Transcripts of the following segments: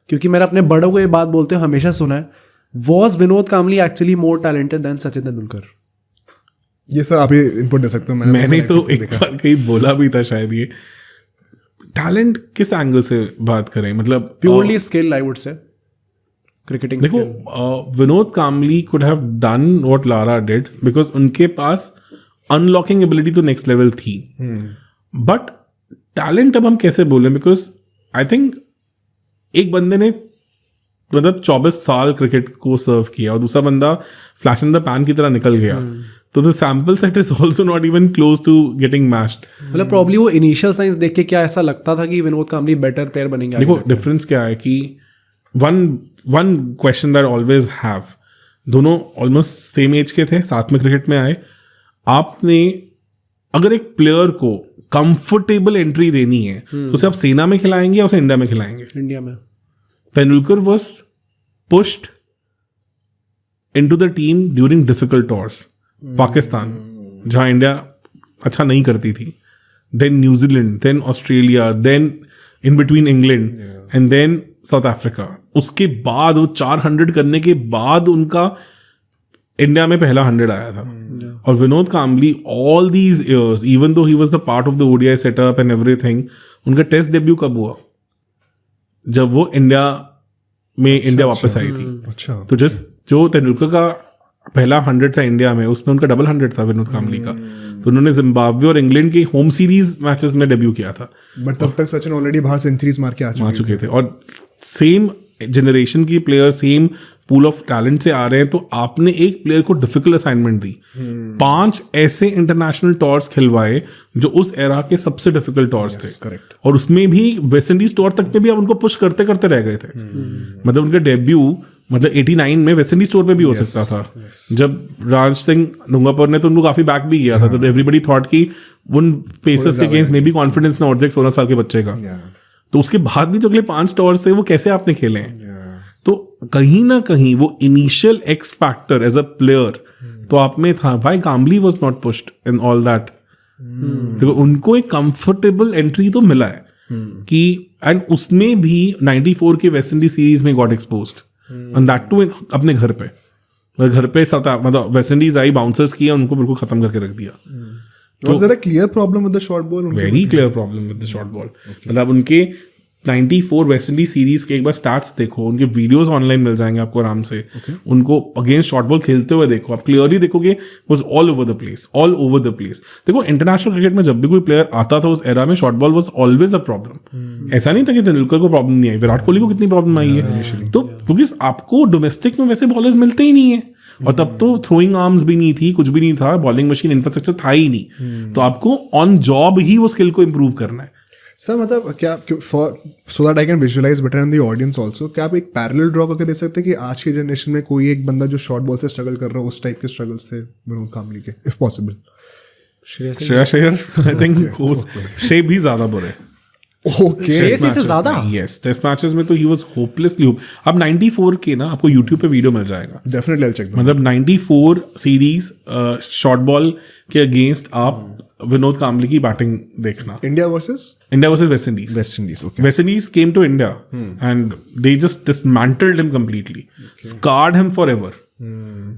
क्योंकि मैंने अपने बड़ों को ये बात बोलते हुए हमेशा सुना है, was Vinod Kambli actually more talented than Sachin Tendulkar? ये सर आप ये इनपुट दे सकते हो। मैंने तो एक बार कहीं बोला भी था शायद, ये टैलेंट किस एंगल से बात करें, मतलब प्योरली स्किल आई वुड से, क्रिकेटिंग देखो Vinod Kambli could have done what Lara did because उनके पास अनलॉकिंग एबिलिटी तो नेक्स्ट लेवल थी, बट टैलेंट अब हम कैसे बोलें, बिकॉज आई थिंक एक बंदे ने मतलब 24 साल क्रिकेट को सर्व किया और दूसरा बंदा फ्लैश इन द पैन की तरह निकल गया, तो the sample set is also not even close to getting matched. मतलब प्रॉब्ली वो इनिशियल साइंस देख के क्या ऐसा लगता था कि विनोद कामली बेटर प्लेयर बनेंगे? देखो डिफरेंस क्या है कि one question that always have, दोनों ऑलमोस्ट सेम एज के थे, साथ में क्रिकेट में आए, आपने अगर एक प्लेयर को कंफर्टेबल एंट्री देनी है तो उसे आप सेना में खिलाएंगे या उसे इंडिया में खिलाएंगे? इंडिया में। Tendulkar was pushed into the team during difficult tours, Pakistan जहां इंडिया अच्छा नहीं करती थी, then New Zealand, then Australia, then in between England and then South Africa. उसके बाद वो 400 करने के बाद उनका इंडिया में पहला 100 आया था। और Vinod Kambli all these years, even though he was the part of the ODI setup and everything, उनका टेस्ट डेब्यू कब हुआ? जब वो इंडिया वापस आई थी। अच्छा। तो जो तेंदुलकर का पहला 100 था इंडिया में, उसमें उनका डबल 100 था विनोद कामली का। तो उन्होंने जिम्बाब्वे और इंग्लैंड के होम सीरीज मैचेस में डेब्यू किया था, बट तब तक सचिन ऑलरेडी बाहर सेंचुरीज मार के आ चुके थे। और सेम जनरेशन की player, same pool of talent से आ रहे हैं, तो आपने एक प्लेयर को डिफिकल्ट असाइनमेंट दी। 5 ऐसे इंटरनेशनल टूर्स खिलवाए जो उस एरा के सबसे डिफिकल्ट टूर्स थे। करेक्ट। और उसमें भी वेस्ट इंडीज टूर तक पे भी आप उनको पुश करते करते रह गए थे। मतलब उनका डेब्यू मतलब 89 में वेस्ट इंडीज टूर पे भी हो सकता था। जब राज सिंह नुंगापुर ने तो उनको काफी बैक भी किया था, तो एवरीबडी थॉट कि उन पेसर्स के अगेंस्ट में भी कॉन्फिडेंस ना उठ जाए 16 साल के बच्चे का। तो उसके बाद भी जो अगले 5 टूर्स थे वो कैसे आपने खेले हैं? तो कहीं ना कहीं वो initial X factor as a player तो आप में था। भाई Kambli was not pushed in all that. देखो उनको एक कंफर्टेबल एंट्री तो मिला है कि, एंड उसमें भी 94 के वेस्ट इंडीज सीरीज में got exposed, and that too अपने घर पे मतलब वेस्ट इंडीज आई, बाउंसर्स किया, उनको बिल्कुल खत्म करके रख दिया। Was there a clear problem with the short ball? Very clear problem with the short ball. मतलब उनके 94 वेस्ट इंडीज सीरीज के एक बार स्टैट्स देखो, उनके वीडियोस ऑनलाइन मिल जाएंगे आपको आराम से। उनको अगेंस्ट शॉर्ट बॉल खेलते हुए देखो, आप क्लियरली देखोगे was all over the place. देखो इंटरनेशनल क्रिकेट में जब भी कोई प्लेयर आता था उस एरा में, short ball was always a problem. ऐसा नहीं था कि तेंदुलकर को प्रॉब्लम नहीं आई, विराट कोहली को कितनी प्रॉब्लम आई है। तो क्योंकि आपको डोमेस्टिक में वैसे बॉलर्स मिलते ही नहीं है, और तब तो थ्रोइंग आर्म्स भी नहीं थी, कुछ भी नहीं था, बॉलिंग मशीन इंफ्रास्ट्रक्चर था ही नहीं। तो आपको ऑन जॉब ही वो स्किल को इंप्रूव करना है। सर मतलब क्या, so that I can visualise better in the audience also, क्या आप एक पैरेलल ड्रॉ करके दे सकते हैं कि आज की जनरेशन में कोई एक बंदा जो शॉर्ट बॉल से स्ट्रगल कर रहा हो, उस टाइप के स्ट्रगल्स थे विनोद कामली के, if possible? Shreyas Iyer I think से भी ज्यादा बुरे। ओके, से ज्यादा? यस, टेस्ट मैचेस में तो ही वाज होपलेसली। अब 94 के ना आपको YouTube पे वीडियो मिल जाएगा, डेफिनेटली आई चेक। मतलब 94 सीरीज शॉर्ट बॉल के अगेंस्ट आप विनोद कामली की बैटिंग देखना। India versus West Indies. Okay. West Indies came to India and they just dismantled him completely, scared him forever.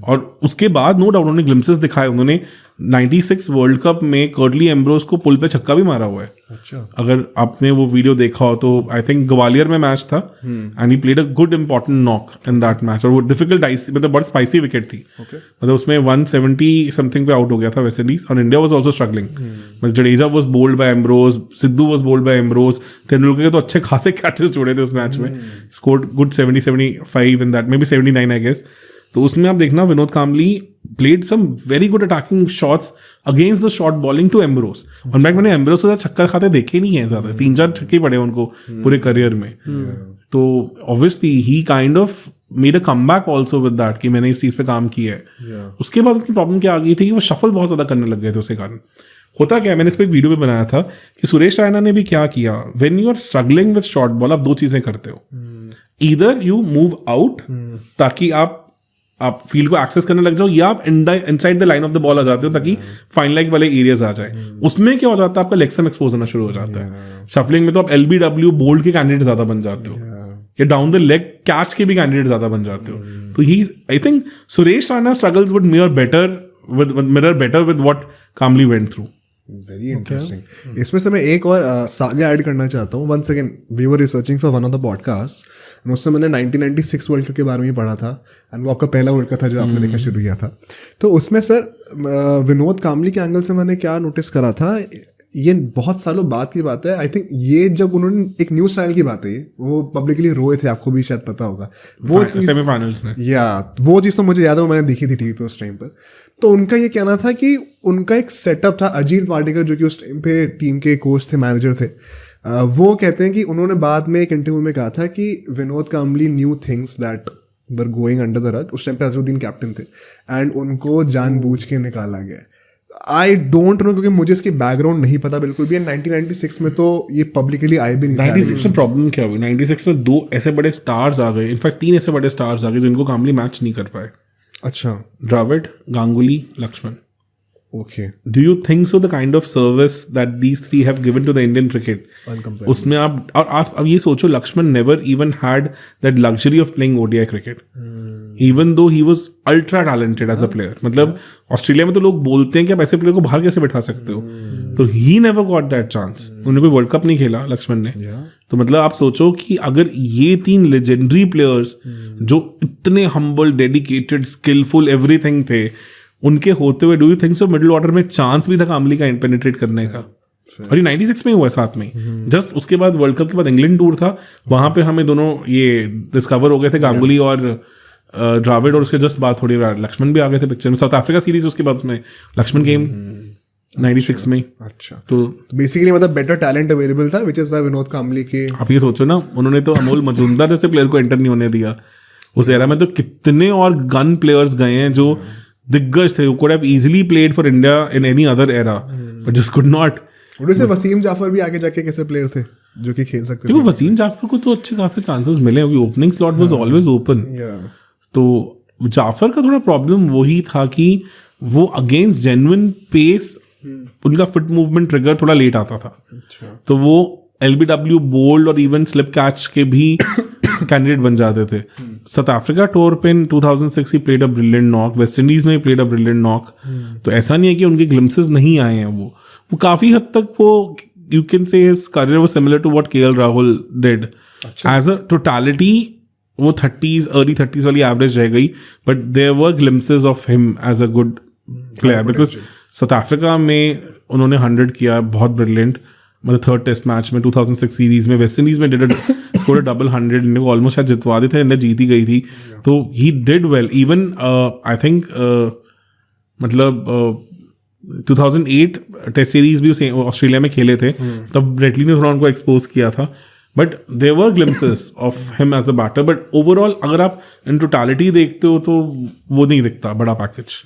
और उसके बाद नो डाउट उन्होंने ग्लिम्सेस दिखाए। उन्होंने 96 वर्ल्ड कप में कर्टली एम्ब्रोज को पुल पे छक्का भी मारा हुआ है। अच्छा। अगर आपने वो वीडियो देखा हो तो आई थिंक ग्वालियर में मैच था, and he played a good important knock in that match. और वो डिफिकल्ट मतलब बहुत स्पाइसी विकेट थी। मतलब उसमें 170 समथिंग पे आउट हो गया था वेस्ट इंडीज, और इंडिया वाज आल्सो स्ट्रगलिंग। मतलब Jadeja was bowled by Ambrose, Sidhu was bowled by Ambrose, Tendulkar के तो अच्छे खासे कैचेस छोड़े थे उस मैच में। Scored good 70-75 in that, maybe 79 I guess. तो उसमें आप देखना Vinod Kambli played some very good attacking shots against the short bowling to Ambrose. और मैंने एम्ब्रोज से छक्का खाते देखे नहीं है ज्यादा, 3-4 छक्के पड़े उनको पूरे करियर में। तो obviously he kind of made a comeback also with that कि मैंने इस चीज पे काम किया है। उसके बाद उनकी प्रॉब्लम क्या आ गई थी कि वो शफल बहुत ज्यादा करने लग गए थे। उसके कारण होता क्या, मैंने इस पर एक वीडियो में बनाया था कि सुरेश रैना ने भी क्या किया, when you are struggling with short ball आप 2 चीजें करते हो। ईदर यू मूव आउट ताकि आप फील्ड को एक्सेस करने लग जाओ, या आप inside the line of the ball आ जाते हो ताकि फाइन लेग वाले एरियाज आ जाए। उसमें क्या हो जाता है, आपका लेग स्टम्प एक्सपोज होना शुरू हो जाता है। शफलिंग में तो आप LBW बोल्ड के कैंडिडेट ज्यादा बन जाते हो या डाउन द लेग कैच के भी कैंडिडेट ज्यादा बन जाते हो. तो he I think Suresh Raina struggles would mirror better with what Kambli went through. Very interesting. इसमें से मैं एक और सागा ऐड करना चाहता हूँ. One second, we were researching for one of the podcast, उसमें मैंने 1996 वर्ल्ड कप के बारे में ही पढ़ा था, एंड वो आपका पहला वर्ल्ड कप था जो आपने देखना शुरू किया था. तो उसमें सर विनोद कामली के एंगल से मैंने क्या नोटिस करा था, ये बहुत सालों बाद की बात है. आई थिंक ये जब उन्होंने एक न्यूज़ चैनल की बात है, वो पब्लिकली रोए थे, आपको भी शायद पता होगा वो चीज़, सेमीफाइनल्स में. या वो चीज़ तो मुझे याद है, वो मैंने देखी थी टीवी पे उस टाइम पर. तो उनका ये कहना था कि उनका एक सेटअप था. अजीत वाडेकर जो कि उस टाइम पे टीम के कोच थे, मैनेजर थे, वो कहते हैं कि उन्होंने बाद में एक इंटरव्यू में कहा था कि Vinod Kambli new things that were going under the rug. उस टाइम पे अजरुद्दीन कैप्टन थे, एंड उनको जानबूझ के निकाला गया. आई डोंट नो, क्योंकि मुझे इसकी बैकग्राउंड नहीं पता बिल्कुल भी. 1996 में तो ये पब्लिकली आए भी नहीं. 96 में प्रॉब्लम क्या हुई? 96 में 2 ऐसे बड़े स्टार्स आ गए, इनफैक्ट 3 ऐसे बड़े स्टार्स आ गए जिनको कामली मैच नहीं कर पाए. अच्छा. Dravid, Ganguly, Laxman. Okay. Do you think so? The kind of service that these three have given to the Indian cricket, Uncomparable. उसमें आप अब ये सोचो, Lakshman never even had that luxury of playing ODI cricket, even though he was ultra talented as a player. मतलब Australia में तो लोग बोलते हैं कि आप ऐसे प्लेयर को बाहर कैसे बैठा सकते हो, तो he never got that chance. उन्होंने कोई वर्ल्ड कप नहीं खेला लक्ष्मण ने. तो मतलब आप सोचो कि अगर ये 3 लेजेंडरी प्लेयर्स जो इतने हम्बल, डेडिकेटेड, स्किलफुल, एवरीथिंग थे, उनके होते हुए do you think so middle order में चांस भी था कामली का पेनिट्रेट करने का? और ये 96 में हुआ साथ में. जस्ट उसके बाद वर्ल्ड कप के बाद इंग्लैंड टूर था, वहां पे हमें दोनों ये डिस्कवर हो गए थे, गांगुली और द्रविड़, और उसके जस्ट बाद थोड़ी लक्ष्मण भी आ गए थे पिक्चर में. साउथ अफ्रीका सीरीज उसके बाद उसमें लक्ष्मण गेम 96 में. अच्छा. तो बेसिकली मतलब बेटर टैलेंट अवेलेबल था, विच इज व्हाई विनोद कामली के. आप ये सोचो ना, उन्होंने तो अमोल मजूमदार जैसे प्लेयर को एंटर नहीं होने दिया. उस एरा में तो कितने और गन प्लेयर्स गए हैं जो दिग्गज थे, could have easily played for India in any other era, but just could not. वैसे वसीम जाफर भी आगे जाके कैसे प्लेयर थे जो कि खेल सकते थे? देखो वसीम जाफर को तो अच्छे खासे चांसेस मिले, क्योंकि opening slot was always open. तो जाफर का थोड़ा प्रॉब्लम वही था कि वो अगेंस्ट जेन्युइन पेस उनका फुट मूवमेंट ट्रिगर थोड़ा लेट आता था. तो वो LBW, बोल्ड और इवन स्लिप कैच के भी कैंडिडेट बन जाते थे. साउथ अफ्रीका टूर पे इन 2006 he played a brilliant knock, West Indies में प्लेड अ ब्रिलियंट नॉक. तो ऐसा नहीं है कि उनके ग्लिम्सेस नहीं आए हैं. वो काफी हद तक वो you can say his career was similar to what KL Rahul did. As a totality वो 30s, अर्ली 30s वाली एवरेज रह गई, but there were glimpses of him as a good player. Because South Africa में उन्होंने 100 किया, बहुत brilliant. मतलब 3rd test match में 2006 सीरीज में वेस्ट इंडीज में स्कोर डबल 100, इन्हें ऑलमोस्ट शायद जितवा दी थे, इन्हें जीती गई थी. तो he did well. Even I think मतलब 2008 टेस्ट सीरीज भी ऑस्ट्रेलिया में खेले थे, तब ब्रेटली ने थोड़ा उनको एक्सपोज किया था. But there were glimpses of him as a batter, but overall अगर आप इन टोटलिटी देखते हो तो वो नहीं दिखता बड़ा पैकेज.